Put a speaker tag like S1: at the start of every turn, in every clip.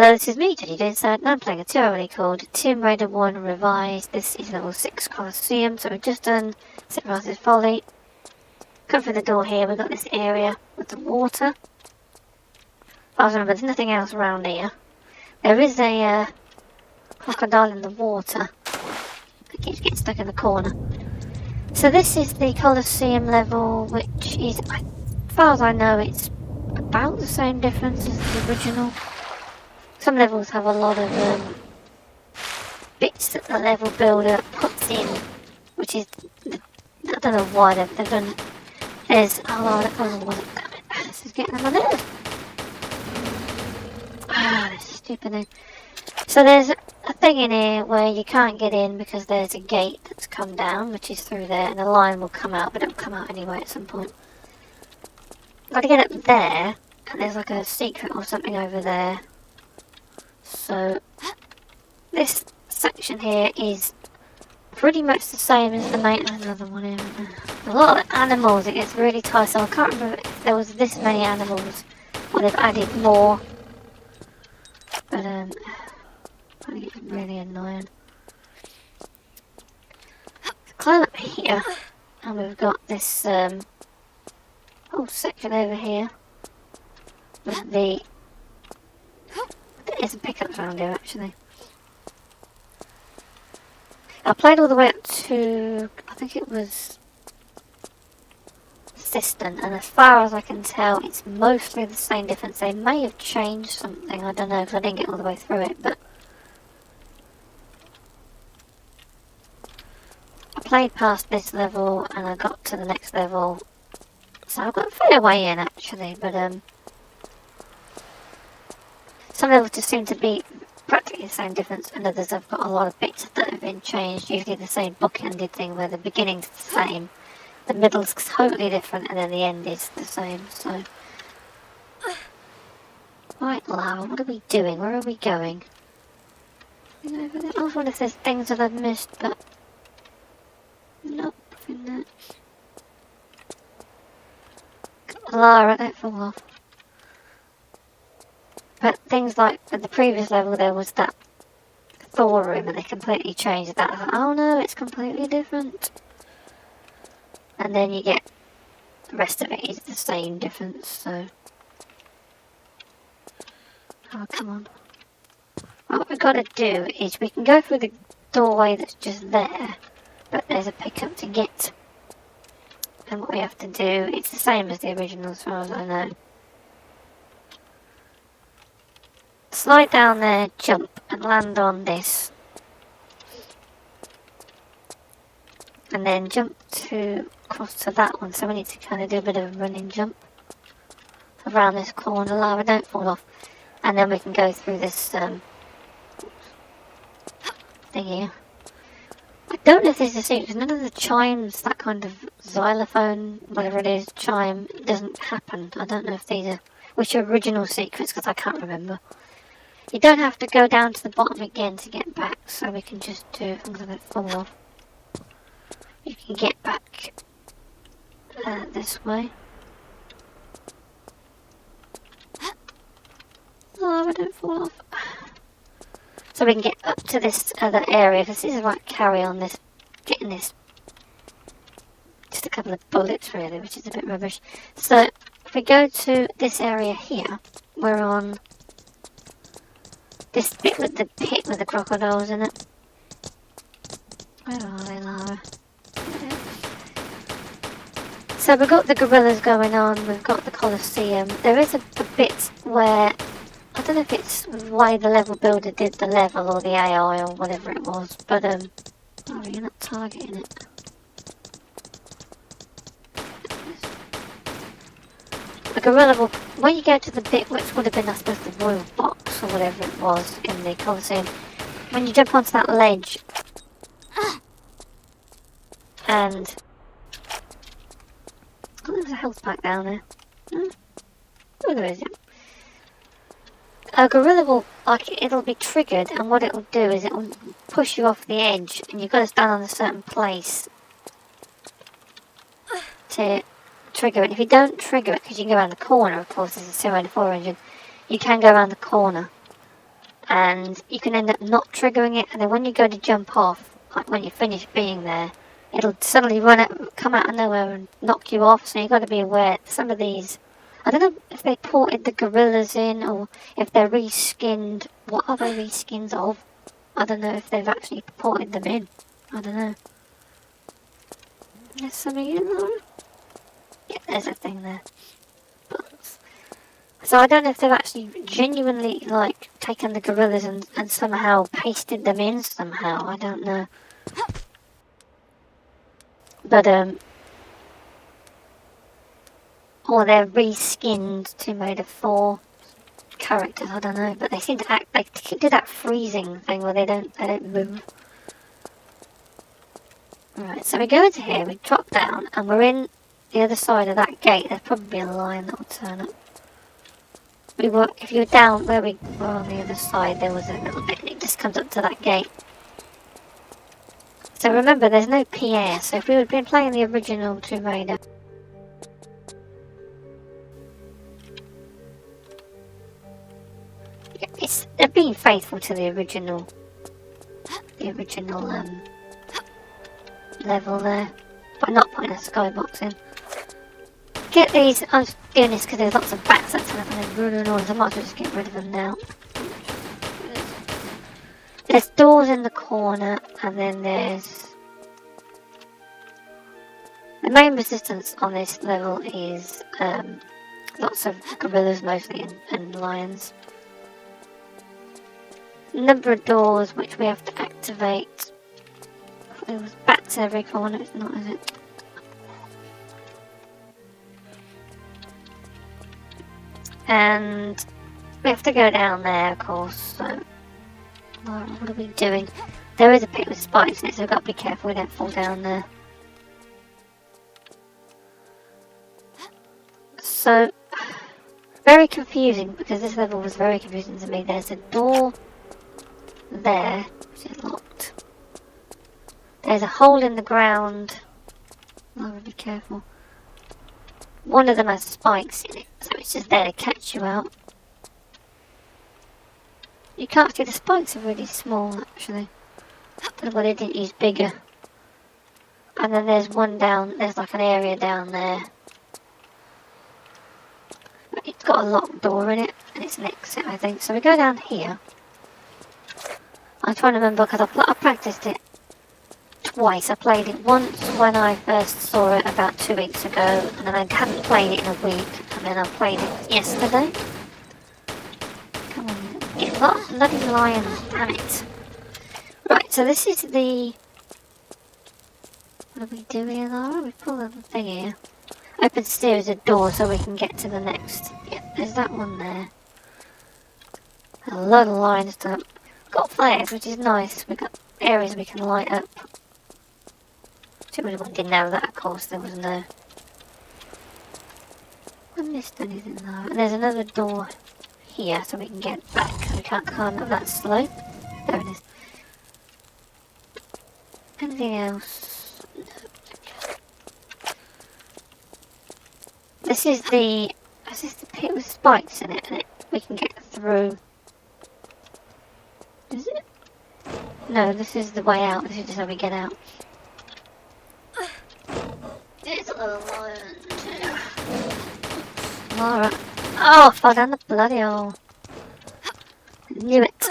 S1: Hello, this is me, Jenny Dinside, and I'm playing a 2 called Tomb Raider 1 Revised. This is level 6 Colosseum, so we've just done St. Francis Folly. Come through the door here, we've got this area with the water. I remember there's nothing else around here. There is a crocodile in the water. It keeps getting stuck in the corner. So this is the Colosseum level, which is, as far as I know, it's about the same difference as the original. Some levels have a lot of bits that the level builder puts in, which is, I don't know why they've done it. There's, that one wasn't coming. This is getting on my nerves. This stupid thing. So there's a thing in here where you can't get in because there's a gate that's come down, which is through there, and a line will come out, but it'll come out anyway at some point. Got to get up there, and there's like a secret or something over there. So, this section here is pretty much the same as the main. There's another one here. A lot of animals, it gets really tiresome. I can't remember if there was this many animals, or they've added more. But, I think it's really annoying. Climb up here, and we've got this, whole section over here. With the... There's a pickup around here, actually. I played all the way up to, I think it was Cistern, and as far as I can tell, it's mostly the same difference. They may have changed something, I don't know, because I didn't get all the way through it, but I played past this level, and I got to the next level, so I've got a fair way in, actually, but, some levels just seem to be practically the same difference, and others have got a lot of bits that have been changed. Usually the same bookended thing where the beginning's the same, the middle's totally different, and then the end is the same, so... Right, Lara, what are we doing? Where are we going? I was wondering if there's things that I've missed, but... Nope, nothing there. Lara, don't fall off. But things like, at the previous level there was that Thor room and they completely changed that. I was like, oh no, it's completely different. And then you get, the rest of it is the same difference, so... Oh, come on. What we've got to do is we can go through the doorway that's just there, but there's a pickup to get. And what we have to do, it's the same as the original as far as I know. Slide down there, jump, and land on this. And then jump across to that one, so we need to kind of do a bit of a running jump around this corner. Lara, don't fall off. And then we can go through this thing here. I don't know if this is a secret, because none of the chimes, that kind of xylophone, whatever it is, chime, doesn't happen. I don't know if these are, which are original secrets, because I can't remember. You don't have to go down to the bottom again to get back, so we can just do, I'm going to fall off. You can get back this way. Oh, I don't fall off. So we can get up to this other area, because this is like carry on this, getting this, just a couple of bullets really, which is a bit rubbish. So, if we go to this area here, we're on this bit with the pit with the crocodiles in it. Where are they, Lara? So we've got the gorillas going on, we've got the Colosseum. There is a bit where, I don't know if it's the way the level builder did the level or the AI or whatever it was, but oh, you're not targeting it. The gorilla will, when you go to the bit which would have been, I suppose, the royal box or whatever it was in the Colosseum, when you jump onto that ledge, and oh, there's a health pack down there. Oh, there is, yeah. A gorilla will, like, it'll be triggered, and what it'll do is it'll push you off the edge, and you've got to stand on a certain place to trigger it. If you don't trigger it, because you can go around the corner, of course, there's a 284 engine, you can go around the corner. and you can end up not triggering it, and then when you go to jump off, like when you finish being there, it'll suddenly come out of nowhere and knock you off. So you got to be aware. Some of these, I don't know if they ported the gorillas in or if they're reskinned. What are they reskins of? I don't know if they've actually ported them in. I don't know. There's something in there. Yeah, there's a thing there. So I don't know if they've actually genuinely, like, taken the gorillas and somehow pasted them in somehow. I don't know. But, or they're reskinned Tomb Raider 4 characters, I don't know. But they seem to act, they do that freezing thing where they don't move. Alright, so we go into here, we drop down, and we're in the other side of that gate. There's probably a lion that will turn up. If you were down where we were on the other side, there was a little bit, and it just comes up to that gate. So remember, there's no PA, so if we had been playing the original Tomb Raider, they're being faithful to the original level there, by not putting a skybox in. Get these, I'm just doing this because there's lots of bats that turn up and they're really annoying, so I might as well just get rid of them now. There's doors in the corner, and then there's... The main resistance on this level is lots of gorillas mostly, and lions. Number of doors which we have to activate. There's bats in every corner, it's not, is it? And we have to go down there, of course, so... What are we doing? There is a pit with spikes in it, so we've got to be careful we don't fall down there. So, very confusing, because this level was very confusing to me. There's a door there, which is locked. There's a hole in the ground. Oh, be careful. One of them has spikes in it, so it's just there to catch you out. You can't see the spikes are really small, actually. I don't know why they didn't use bigger. And then there's one down, there's like an area down there. It's got a locked door in it, and it's an exit, I think. So we go down here. I'm trying to remember, because I practiced it twice. I played it once when I first saw it about 2 weeks ago, and then I hadn't played it in a week, and then I played it yesterday. Come on, get lost, bloody lions, damn it. Right, so this is the... What do we do here, Laura? We pull the thing here. Open steer is a door so we can get to the next. Yeah, there's that one there. A lot of lions done. Got flares, which is nice. We've got areas we can light up. Too many one didn't know that, of course, there was no. I missed anything though. And there's another door here so we can get back. We can't climb up that slope. There it is. Anything else? No. This is the pit with spikes in it, and we can get through. Is it? No, this is the way out. This is just how we get out. There's a little lion too. Laura. Oh, I fell down the bloody hole. I knew it.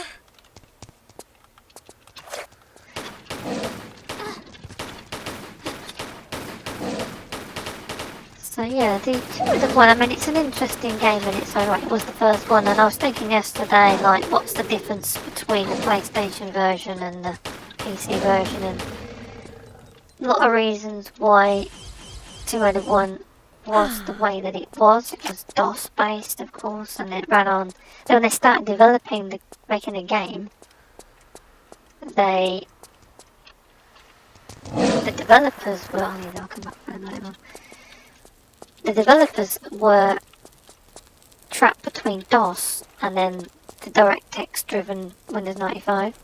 S1: So yeah, the one, I mean, it's an interesting game in its own right. It was the first one, and I was thinking yesterday, like, what's the difference between the PlayStation version and the PC version, and a lot of reasons why Tomb Raider 1 was the way that it was. It was DOS based, of course, and it ran on. So when they started making a game, the developers were. Oh, yeah, I'll come back for another one. The developers were trapped between DOS and then the DirectX driven Windows 95,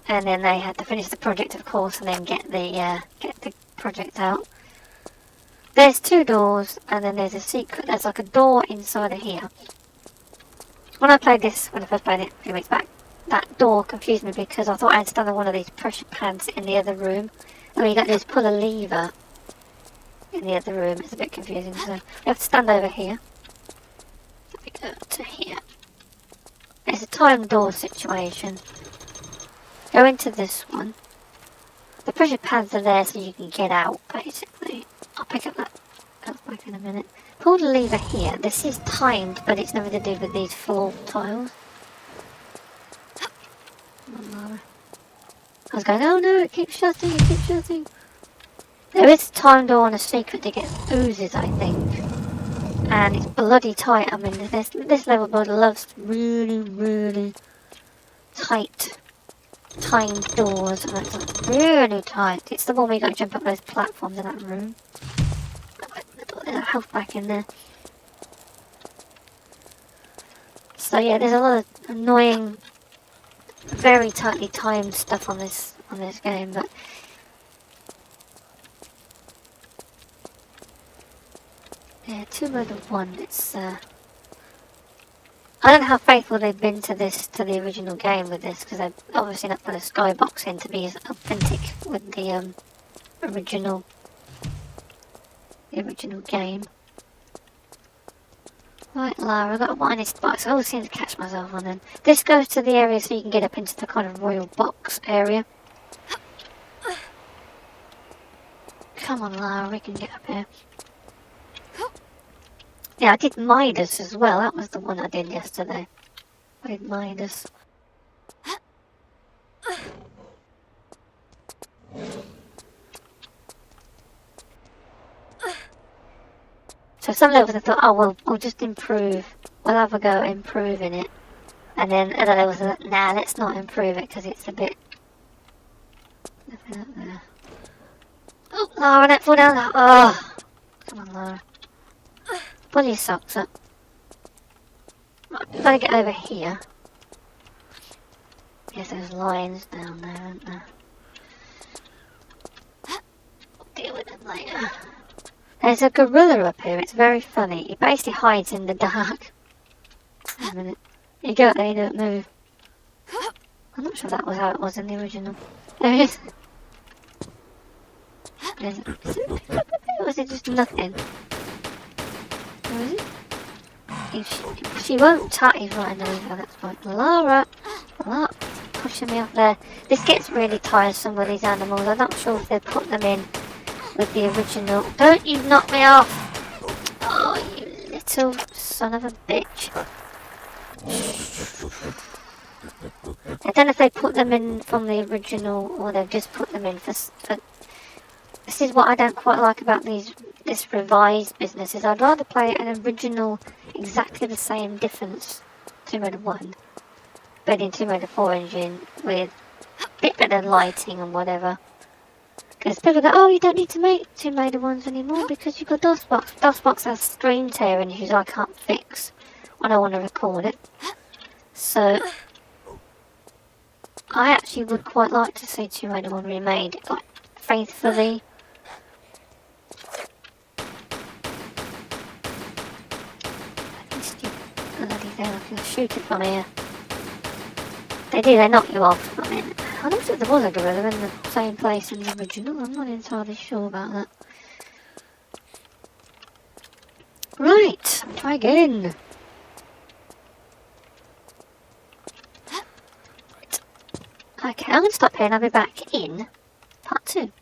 S1: and then they had to finish the project, of course, and then get the project out. There's two doors, and then there's a secret. There's like a door inside of here, when I played this, when I first played it a few weeks back, that door confused me because I thought I had to stand on one of these pressure pads in the other room. And all you got to do is pull a lever in the other room. It's a bit confusing, so you have to stand over here. Let me go to here. It's a time door situation. Go into this one. The pressure pads are there so you can get out, basically. I'll pick up that back in a minute. Pull the lever here. This is timed, but it's nothing to do with these floor tiles. I was going, oh no, it keeps shutting, it keeps shutting. There is a time door and a secret to get oozes, I think. And it's bloody tight. I mean, this level board loves really, really tight, timed doors. And it's like really tight. It's the one where you got to jump up those platforms in that room. There's a health back in there. So yeah, there's a lot of annoying, very tightly timed stuff on this game, but yeah, Tomb Raider 1, it's I don't know how faithful they've been to the original game with this, because they've obviously not put a skybox in to be as authentic with the original game. Right, Lara, I've got a whiny box. I always seem to catch myself on them. This goes to the area so you can get up into the kind of royal box area. Come on, Lara, we can get up here. Yeah, I did Midas as well. That was the one I did yesterday. I did Midas. So some levels I thought, oh well, we'll just improve. We'll have a go at improving it. And then other levels I thought, nah, let's not improve it because it's a bit... Nothing up there. Oh, Lara, don't fall down. Oh, come on, Lara. Pull your socks up. Right, we've got to get over here. Yes, there's lines down there, aren't there? We'll deal with them later. There's a gorilla up here, it's very funny. He basically hides in the dark. Wait a minute. You go up there, you don't move. I'm not sure that was how it was in the original. There it is. Or was it just nothing? Where is it? She won't touch right in the window, that's right. Lara! Pushing me up there. This gets really tiresome with these animals. I'm not sure if they've put them in with the original. Don't you knock me off! Oh, you little son of a bitch. I don't know if they put them in from the original or they've just put them in for this is what I don't quite like about this revised business, is I'd rather play an original exactly the same difference Tomb Raider 1 but in Tomb Raider 4 engine with a bit better lighting and whatever. Because people go, oh, you don't need to make Tomb Raider 1s anymore because you've got DOSBox. DOSBox has screen tearing issues I can't fix when I want to record it. So I actually would quite like to see Tomb Raider 1 remade, like, faithfully. Bloody hell, I can shoot it from here. They knock you off. I mean, I don't think there was a gorilla in the same place in the original. I'm not entirely sure about that. Right, try again. Okay, I'm going to stop here and I'll be back in part 2.